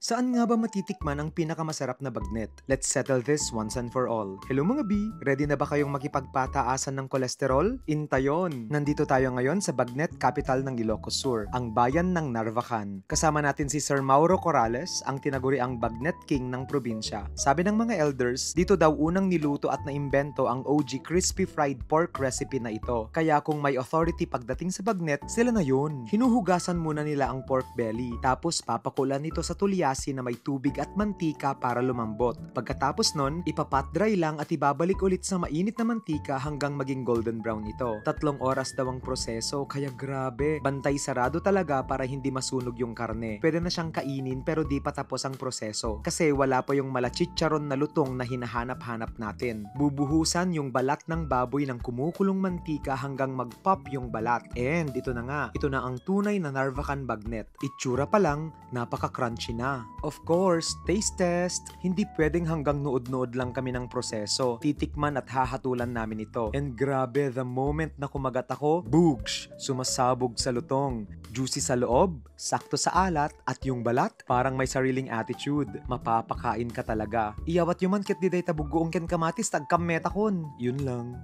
Saan nga ba matitikman ang pinakamasarap na bagnet? Let's settle this once and for all. Hello mga B! Ready na ba kayong makipagpataasan ng kolesterol? Intayon! Nandito tayo ngayon sa Bagnet, capital ng Ilocos Sur, ang bayan ng Narvacan. Kasama natin si Sir Mauro Corrales, ang tinaguriang Bagnet King ng probinsya. Sabi ng mga elders, dito daw unang niluto at naimbento ang OG crispy fried pork recipe na ito. Kaya kung may authority pagdating sa bagnet, sila na yun. Hinuhugasan muna nila ang pork belly, tapos papakulan ito sa tulyas na may tubig at mantika para lumambot. Pagkatapos nun, ipapat dry lang at ibabalik ulit sa mainit na mantika hanggang maging golden brown ito. 3 oras daw ang proseso, kaya grabe. Bantay sarado talaga para hindi masunog yung karne. Pwede na siyang kainin pero di pa tapos ang proseso. Kasi wala pa yung malachicharon na lutong na hinahanap-hanap natin. Bubuhusan yung balat ng baboy ng kumukulong mantika hanggang mag-pop yung balat. And ito na nga, ito na ang tunay na Narvacan bagnet. Itsura pa lang, napaka-crunchy na. Of course, taste test. Hindi pwedeng hanggang nood-nood lang kami ng proseso. Titikman at hahatulan namin ito. And grabe, the moment na kumagat ako, boogs! Sumasabog sa lutong. Juicy sa loob, sakto sa alat, at yung balat, parang may sariling attitude. Mapapakain ka talaga. Iyawat yuman ket di day tabuggoong ken kamatis tagkam metakon. Yun lang.